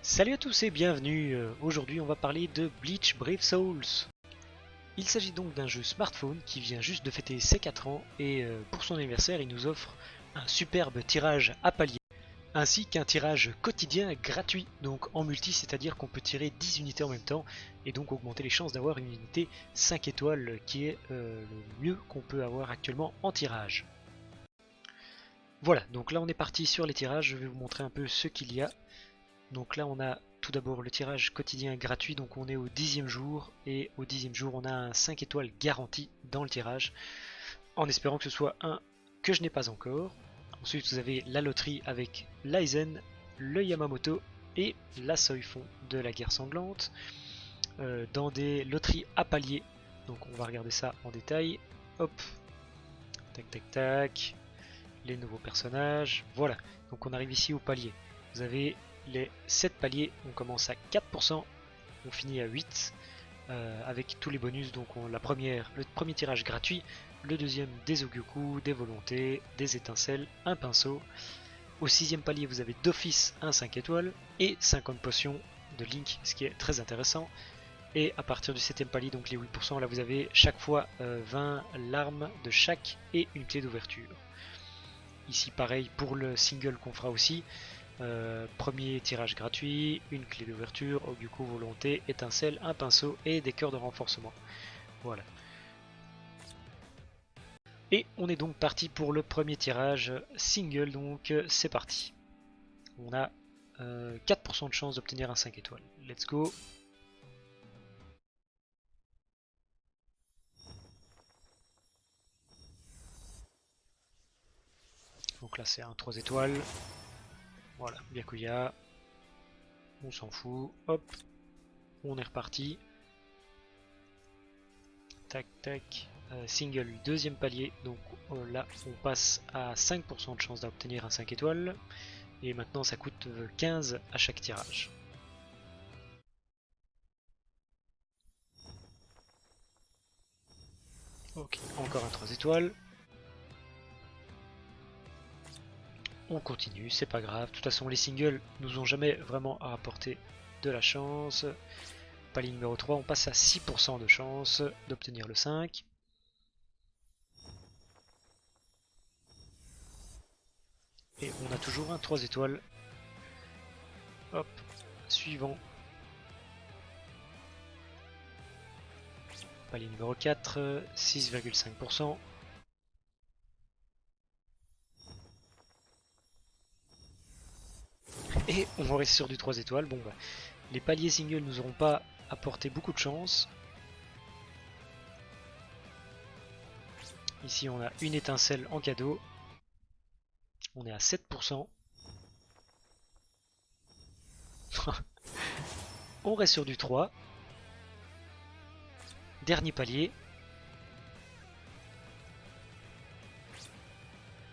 Salut à tous et bienvenue. Aujourd'hui on va parler de Bleach Brave Souls. Il s'agit donc d'un jeu smartphone qui vient juste de fêter ses 4 ans et pour son anniversaire il nous offre un superbe tirage à palier ainsi qu'un tirage quotidien gratuit, donc en multi, c'est-à-dire qu'on peut tirer 10 unités en même temps et donc augmenter les chances d'avoir une unité 5 étoiles qui est le mieux qu'on peut avoir actuellement en tirage. Voilà, donc là on est parti sur les tirages, je vais vous montrer un peu ce qu'il y a. Donc là on a tout d'abord le tirage quotidien gratuit, donc on est au 10e jour et au 10e jour on a un 5 étoiles garanti dans le tirage en espérant que ce soit un que je n'ai pas encore. Ensuite vous avez la loterie avec l'Aizen, le Yamamoto et la Soifon de la guerre sanglante dans des loteries à paliers. Donc on va regarder ça en détail. Hop, tac tac tac, les nouveaux personnages, voilà. Donc on arrive ici au palier. Vous avez les 7 paliers, on commence à 4%, on finit à 8 avec tous les bonus. Donc le premier tirage gratuit, le deuxième des Ogyoku, des volontés, des étincelles, un pinceau. Au 6e palier vous avez d'office un 5 étoiles et 50 potions de Link, ce qui est très intéressant. Et à partir du 7e palier, donc les 8%, là vous avez chaque fois 20 larmes de chaque et une clé d'ouverture. Ici pareil pour le single qu'on fera aussi. Premier tirage gratuit, une clé d'ouverture, Ogyoku volonté, étincelle, un pinceau et des cœurs de renforcement. Voilà. Et on est donc parti pour le premier tirage single, donc c'est parti. On a 4% de chance d'obtenir un 5 étoiles. Let's go. Donc là c'est un 3 étoiles. Voilà, Byakuya. On s'en fout. Hop. On est reparti. Tac tac. Single, deuxième palier. Donc là on passe à 5% de chance d'obtenir un 5 étoiles. Et maintenant ça coûte 15 à chaque tirage. Ok, encore un 3 étoiles. On continue, c'est pas grave. De toute façon, les singles nous ont jamais vraiment rapporté de la chance. Palier numéro 3, on passe à 6% de chance d'obtenir le 5. Et on a toujours un 3 étoiles. Hop, suivant. Palier numéro 4, 6,5%. Et on reste sur du 3 étoiles. Bon bah, les paliers singles nous auront pas apporté beaucoup de chance. Ici on a une étincelle en cadeau. On est à 7%. On reste sur du 3. Dernier palier.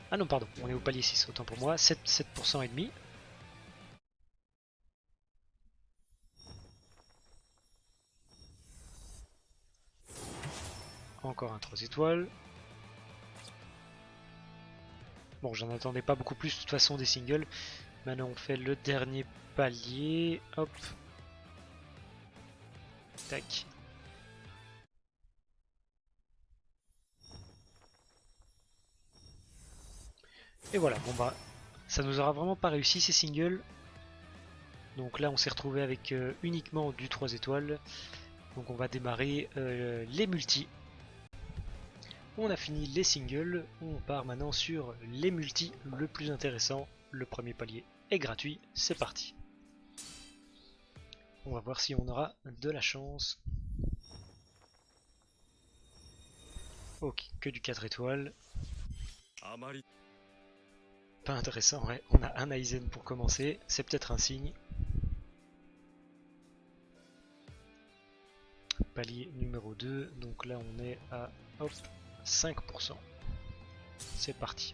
Ah non, pardon, on est au palier 6, autant pour moi. 7% et demi. Encore un 3 étoiles. Bon, j'en attendais pas beaucoup plus de toute façon des singles. Maintenant on fait le dernier palier. Hop. Tac. Et voilà, bon bah, ça nous aura vraiment pas réussi ces singles. Donc là on s'est retrouvé avec uniquement du 3 étoiles. Donc on va démarrer les multis. On a fini les singles, on part maintenant sur les multis, le plus intéressant. Le premier palier est gratuit, c'est parti. On va voir si on aura de la chance. Ok, que du 4 étoiles. Pas intéressant, ouais. On a un Aizen pour commencer, c'est peut-être un signe. Palier numéro 2, donc là on est à hop, 5%. C'est parti.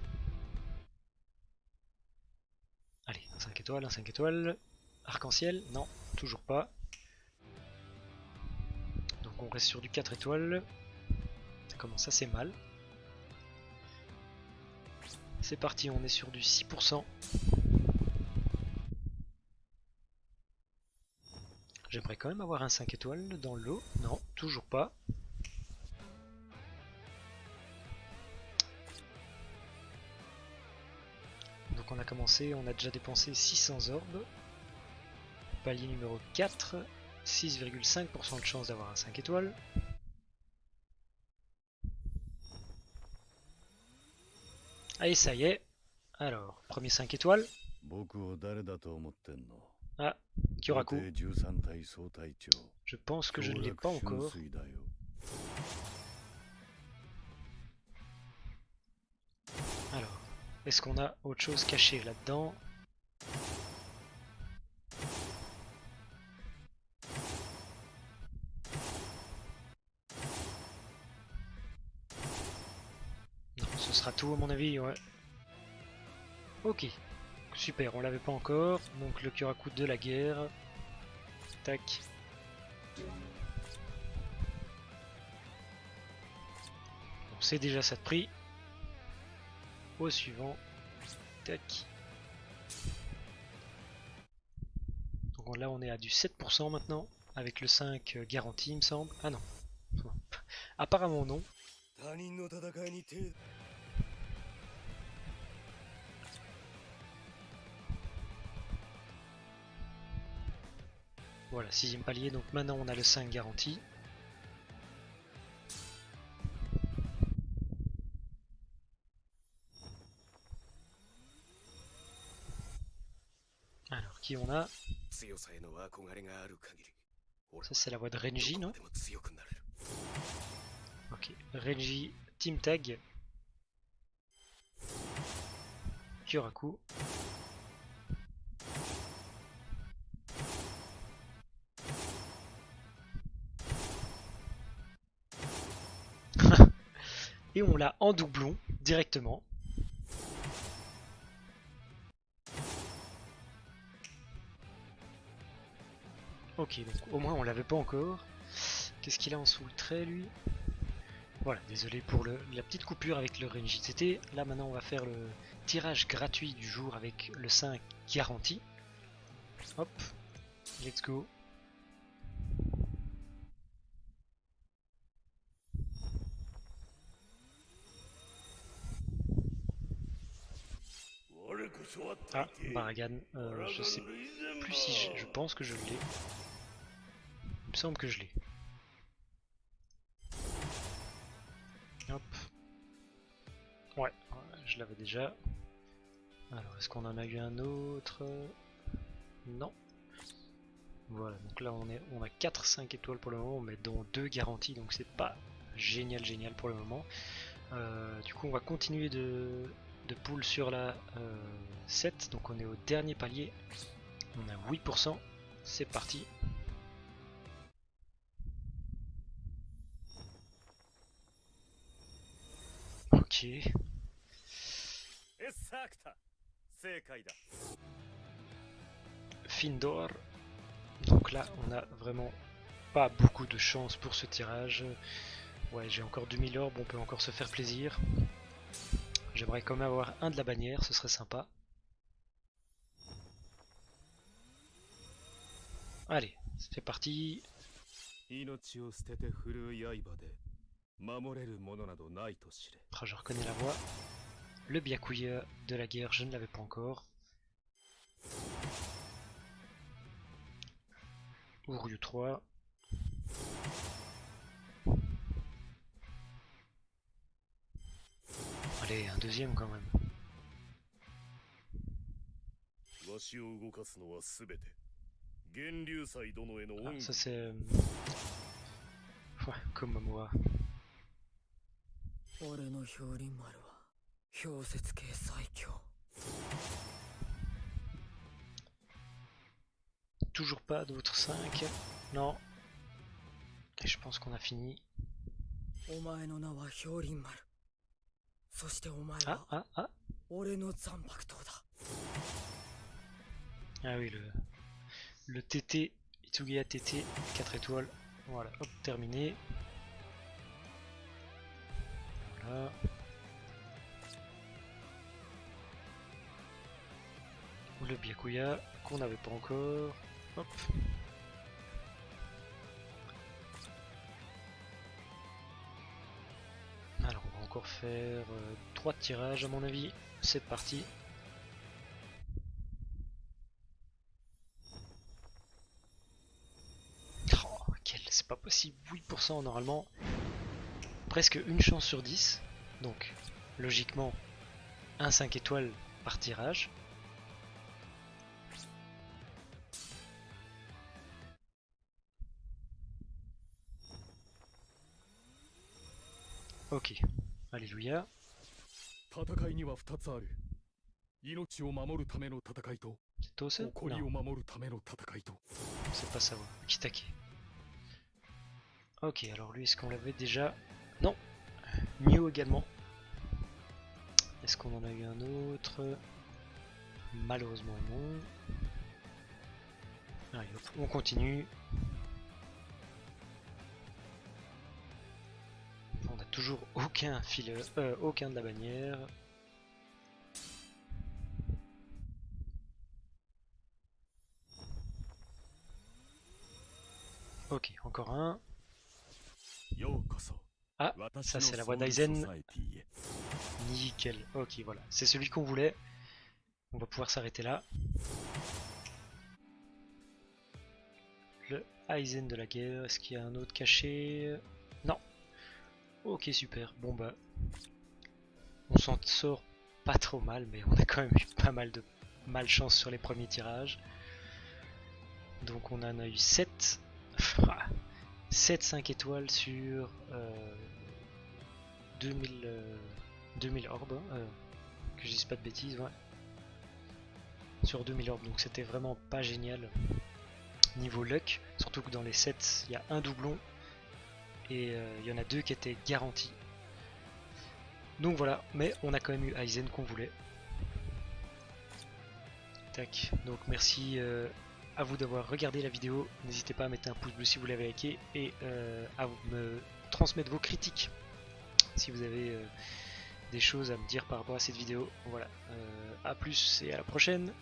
Allez, un 5 étoiles, un 5 étoiles. Arc-en-ciel, non, toujours pas. Donc on reste sur du 4 étoiles. Ça commence assez mal. C'est parti, on est sur du 6%. J'aimerais quand même avoir un 5 étoiles dans le lot. Non, toujours pas. Donc on a commencé, on a déjà dépensé 600 orbes. Palier numéro 4, 6,5% de chance d'avoir un 5 étoiles. Allez, ça y est. Alors, premier 5 étoiles. Ah, Kyoraku. Je pense que je ne l'ai pas encore. Alors, est-ce qu'on a autre chose cachée là-dedans? Non, ce sera tout à mon avis, ouais. Ok, super, on l'avait pas encore. Donc le Kyoraku de la guerre. Tac. Bon, c'est déjà ça de prix. Au suivant. Tac. Donc là on est à du 7% maintenant. Avec le 5 garanti il me semble. Ah non. Apparemment non. Voilà, 6ème palier, donc maintenant on a le 5 garanti. Alors, qui on a? Ça c'est la voix de Renji, non? Ok, Renji, Team Tag. Kyoraku. Et on l'a en doublon, directement. Ok, donc au moins on l'avait pas encore. Qu'est-ce qu'il a en sous le trait, lui? Voilà, désolé pour la petite coupure avec le Renji TT. Là maintenant on va faire le tirage gratuit du jour avec le 5 garanti. Hop, let's go. Ah, Baragan, je sais plus si je pense que je l'ai. Il me semble que je l'ai. Hop. Ouais, je l'avais déjà. Alors, est-ce qu'on en a eu un autre? Non. Voilà, donc là on a 4-5 étoiles pour le moment, mais dont 2 garanties, donc c'est pas génial pour le moment. Du coup on va continuer de pull sur la 7, donc on est au dernier palier. On a 8%, c'est parti. Ok. Findor. Donc là on a vraiment pas beaucoup de chance pour ce tirage. Ouais, j'ai encore 2000 orbes, on peut encore se faire plaisir. J'aimerais quand même avoir un de la bannière, ce serait sympa. Allez, c'est parti. Ah, je reconnais la voix. Le Byakuya de la guerre, je ne l'avais pas encore. Uryu 3. Allez, un deuxième quand même. Ah, ça c'est... Ouais, comme moi. Toujours pas d'autres 5. Non. Et je pense qu'on a fini. Ah, ah, ah. Ah oui, le TT, Itugia TT, 4 étoiles. Voilà, hop, terminé. Voilà. Le Byakuya, qu'on n'avait pas encore. Hop. encore faire 3 tirages à mon avis. C'est parti. Oh, c'est pas possible, 8% normalement. Presque une chance sur 10. Donc, logiquement, un 5 étoiles par tirage. Ok, alléluia. C'est Tose? Non, c'est pas ça, ouais. Kitake. Ok, alors lui, est-ce qu'on l'avait déjà? Non. Mew également. Est-ce qu'on en a eu un autre? Malheureusement non. Allez hop, on continue. On n'a toujours aucun filler, aucun de la bannière. Ok, encore un. Ah, ça c'est la voix d'Aizen. Nickel, ok voilà, c'est celui qu'on voulait. On va pouvoir s'arrêter là. Le Aizen de la guerre, est-ce qu'il y a un autre caché? Non. Ok super, bon bah... On s'en sort pas trop mal, mais on a quand même eu pas mal de malchance sur les premiers tirages. Donc on en a eu 7. 7 5 étoiles sur 2000 orbes, que je dise pas de bêtises, ouais. Sur 2000 orbes, donc c'était vraiment pas génial niveau luck, surtout que dans les 7 il y a un doublon et il y en a 2 qui étaient garantis. Donc voilà, mais on a quand même eu Aizen qu'on voulait. Tac, donc merci à vous d'avoir regardé la vidéo, n'hésitez pas à mettre un pouce bleu si vous l'avez liké et à me transmettre vos critiques si vous avez des choses à me dire par rapport à cette vidéo. Voilà, à plus et à la prochaine.